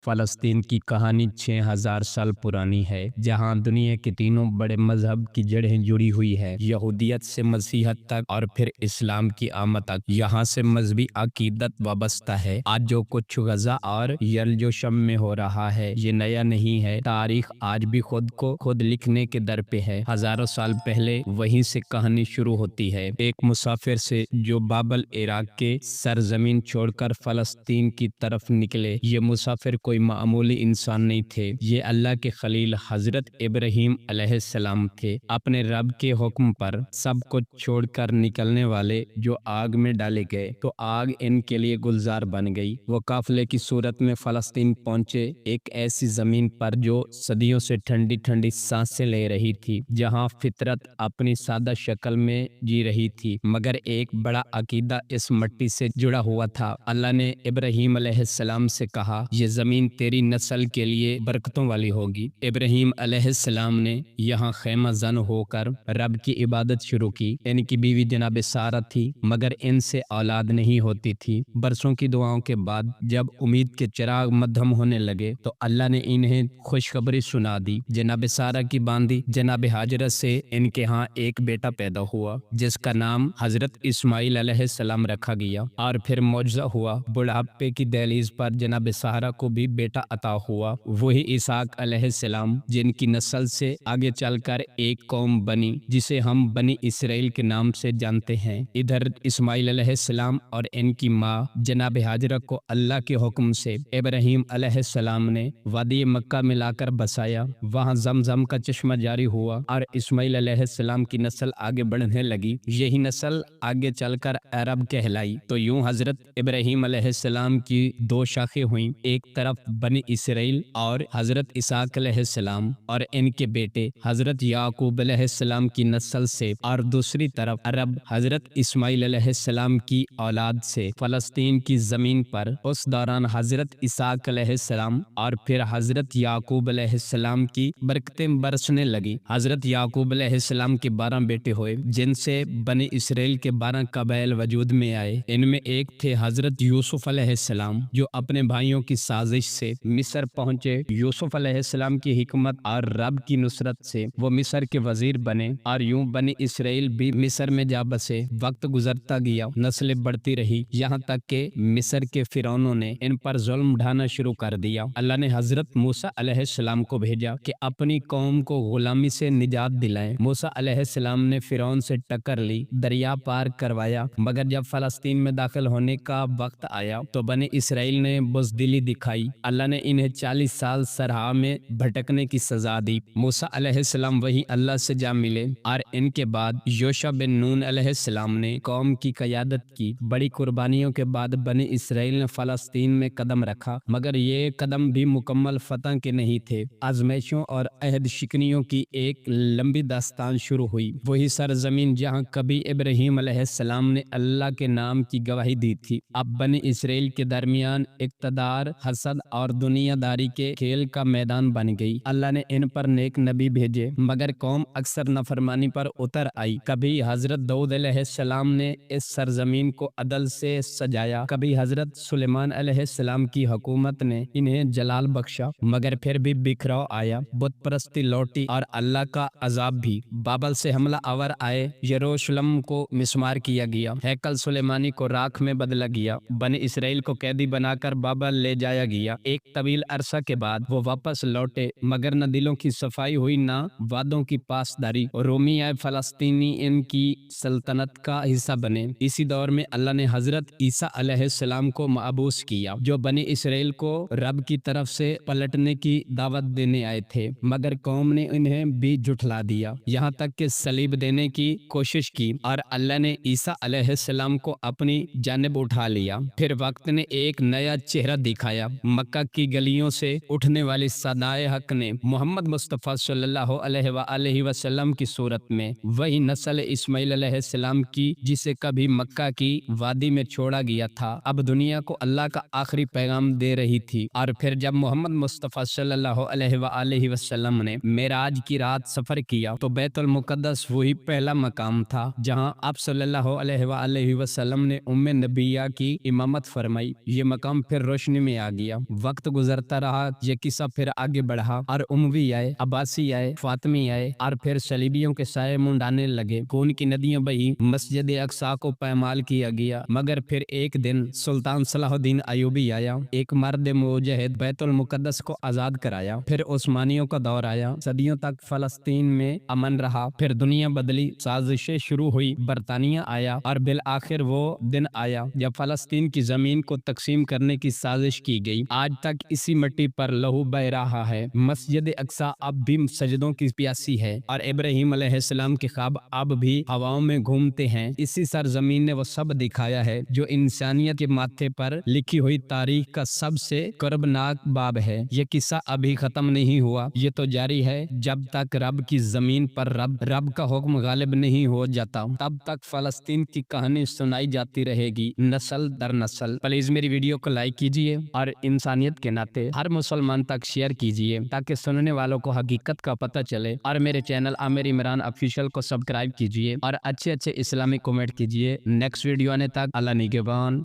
फ़लस्तीन की कहानी 6000 साल पुरानी है, जहां दुनिया के तीनों बड़े मजहब की जड़ें जुड़ी हुई हैं, यहूदियत से मसीहत तक और फिर इस्लाम की आमद तक। यहां से मजहबी अकीदत वाबस्ता है। आज जो कुछ गजा और यरूशलेम में हो रहा है, ये नया नहीं है। तारीख आज भी खुद को खुद लिखने के दर पे है। हजारों साल पहले वहीं से कहानी शुरू होती है, एक मुसाफिर से जो बाबल इराक के सरजमीन छोड़कर फ़लस्तीन की तरफ निकले। ये मुसाफिर कोई मामूली इंसान नहीं थे, ये अल्लाह के खलील हजरत इब्राहीम अलैहिस्सलाम थे। अपने रब के हुक्म पर सब कुछ छोड़कर निकलने वाले जो आग में डाले गए, तो आग इनके लिए गुलजार बन गई। वो काफिले की सूरत में फ़लस्तीन पहुंचे, एक ऐसी जमीन पर जो सदियों से ठंडी ठंडी सांसें ले रही थी, जहां फितरत अपनी सादा शक्ल में जी रही थी, मगर एक बड़ा अकीदा इस मट्टी से जुड़ा हुआ था। अल्लाह ने इब्राहीम अलैहिस्सलाम से कहा, ये जमीन तेरी नस्ल के लिए बरकतों वाली होगी। इब्राहीम अलैहिस्सलाम ने यहाँ खैमा जन होकर रब की इबादत शुरू की। इनकी बीवी जनाब सारा थी, मगर इनसे औलाद नहीं होती थी। बरसों की दुआओं के बाद जब उम्मीद के चिराग मध्यम होने लगे, तो अल्लाह ने इन्हें खुशखबरी सुना दी। जनाब सारा की बांदी जनाब हाजरा से इनके यहाँ एक बेटा पैदा हुआ, जिसका नाम हजरत इस्माइल अलैहिस्सलाम रखा गया। और फिर मौजज़ा हुआ, बुढ़ापे की दहलीज पर जनाब सारा को भी बेटा अता हुआ, वही इसहाक अलैहिस्सलाम, जिनकी नस्ल से आगे चलकर एक कौम बनी, जिसे हम बनी इसराइल के नाम से जानते हैं। इधर इस्माइल अलैहिस्सलाम और इनकी माँ जनाब हाजरा को अल्लाह के हुक्म से इब्राहीम अलैहिस्सलाम ने वादी मक्का में लाकर बसाया। वहाँ जमजम का चश्मा जारी हुआ और इस्माइल अलैहिस्सलाम की नस्ल आगे बढ़ने लगी। यही नस्ल आगे चलकर अरब कहलाई। तो यूं हजरत इब्राहीम अलैहिस्सलाम की दो शाखें हुईं, एक तरफ बनी इसराइल और हजरत इसहाक अलैहिस्सलाम और इनके बेटे हजरत याकूब अलैहिस्सलाम की नस्ल से, और दूसरी तरफ अरब हजरत इस्माइल अलैहिस्सलाम की औलाद से। फ़लस्तीन की जमीन पर उस दौरान हजरत इसहाक अलैहिस्सलाम और फिर हजरत याकूब अलैहिस्सलाम की बरकतें बरसने लगी। हजरत याकूब अलैहिस्सलाम के 12 बेटे हुए, जिनसे बनी इसराइल के 12 कबाइल वजूद में आए। इनमें एक थे हजरत यूसुफ अलैहिस्सलाम, जो अपने भाइयों की साजिश से मिस्र पहुंचे। यूसुफ अलैहिस्सलाम की हिकमत और रब की नुसरत से वो मिस्र के वजीर बने, और यूं बनी इसराइल भी मिस्र में जा बसे। वक्त गुजरता गया, नस्लें बढ़ती रही, यहाँ तक के मिस्र के फिरौनों ने इन पर जुल्म ढाना शुरू कर दिया। अल्लाह ने हजरत मूसा अलैहिस्सलाम को भेजा कि अपनी कौम को गुलामी से निजात दिलाएं। मूसा अलैहिस्सलाम ने फिरौन से टक्कर ली, दरिया पार करवाया, मगर जब फ़लस्तीन में दाखिल होने का वक्त आया, तो बनी इसराइल ने बुज़दिली दिखाई। अल्लाह ने इन्हें 40 साल सरहा में भटकने की सजा दी। मूसा अलैहिस्सलाम वही अल्लाह से जा मिले, और इनके बाद योशा बिन नून अलैहिस्सलाम ने कौम की क़यादत की। बड़ी कुर्बानियों के बाद बनी इसराइल ने फ़लस्तीन में कदम रखा, मगर ये कदम भी मुकम्मल फतह के नहीं थे। आजमाइशों और अहद शिकनियों की एक लंबी दास्तान शुरू हुई। वही सरजमीन जहाँ कभी इब्राहीम अलैहिस्सलाम ने अल्लाह के नाम की गवाही दी थी, अब बनी इसराइल के दरमियान इक़्तिदार, हसद और दुनियादारी के खेल का मैदान बन गई। अल्लाह ने इन पर नेक नबी भेजे, मगर कौम अक्सर नफरमानी पर उतर आई। कभी हजरत दाऊद अलैहिस्सलाम ने इस सरजमीन को अदल से सजाया, कभी हजरत सुलेमान अलैहिस्सलाम की हुकूमत ने इन्हें जलाल बख्शा, मगर फिर भी बिखराव आया, बुत परस्ती लौटी और अल्लाह का अजाब भी। बाबल से हमला आवर आए, यरूशलेम को मिस्मार किया गया, हैकल सुलेमानी को राख में बदला गया, बनी इसराइल को कैदी बनाकर बाबल ले जाया गया। एक तवील अरसा के बाद वो वापस लौटे, मगर न दिलों की सफाई हुई, न वादों की पासदारी। रोमी आए फलस्तीनी इनकी सल्तनत का हिस्सा बने। इसी दौर में अल्लाह ने हजरत ईसा अलैहिस्सलाम को मबूस किया, जो बनी इसराइल को रब की तरफ से पलटने की दावत देने आए थे, मगर कौम ने इन्हें भी झुठला दिया, यहाँ तक कि सलीब देने की कोशिश की, और अल्लाह ने ईसा अलैहिस्सलाम को अपनी जानिब उठा लिया। फिर वक्त ने एक नया चेहरा दिखाया। मक्का की गलियों से उठने वाली सदाए हक ने मोहम्मद मुस्तफ़ा सल्लल्लाहु अलैहि वसल्लम की सूरत में वही नस्ल इस्माइल अलैहिस्सलाम की, जिसे कभी मक्का की वादी में छोड़ा गया था, अब दुनिया को अल्लाह का आखिरी पैगाम दे रही थी। और फिर जब मोहम्मद मुस्तफ़ा सल्लल्लाहु अलैहि वसल्लम ने मेराज की रात सफर किया, तो बैतुल मुक़द्दस वही पहला मकाम था जहां आप सल्लल्लाहु अलैहि वसल्लम ने उम्मे नबिया की इमामत फरमाई। ये मकाम फिर रोशनी में आ गया। वक्त गुजरता रहा, ये किस्सा फिर आगे बढ़ा और उमवी आए, अब्बासी आए, फातिमी आए और फिर सलीबियों के साए मुंडाने लगे। खून की नदियां बही, मस्जिद अक्सा को पैमाल किया गया। मगर फिर एक दिन सुल्तान सलाहुद्दीन अयूबी आया, एक मर्द मुजाहिद बैतुल मुकद्दस को आजाद कराया। फिर उस्मानियों का दौर आया, सदियों तक फलस्तीन में अमन रहा। फिर दुनिया बदली, साजिशें शुरू हुई, बरतानिया आया और बिल आखिर वो दिन आया जब फलस्तीन की जमीन को तकसीम करने की साजिश की गई। आज तक इसी मिट्टी पर लहू बह रहा है। मस्जिद अक्सा अब भी सजदों की प्यासी है और इब्राहिम अलैहिस्सलाम के ख्वाब अब भी हवाओं में घूमते हैं। इसी सरजमीन ने वो सब दिखाया है जो इंसानियत के माथे पर लिखी हुई तारीख का सबसे कर्बनाक बाब है। ये किस्सा अभी खत्म नहीं हुआ, ये तो जारी है। जब तक रब की जमीन पर रब का हुक्म गालिब नहीं हो जाता, तब तक फलस्तीन की कहानी सुनाई जाती रहेगी नस्ल दर नस्ल। प्लीज मेरी वीडियो को लाइक कीजिए और इंसानियत के नाते हर मुसलमान तक शेयर कीजिए ताकि सुनने वालों को हकीकत का पता चले। और मेरे चैनल आमिर इमरान ऑफिशियल को सब्सक्राइब कीजिए और अच्छे अच्छे इस्लामिक कमेंट कीजिए। नेक्स्ट वीडियो आने तक अल्लाह निगहबान।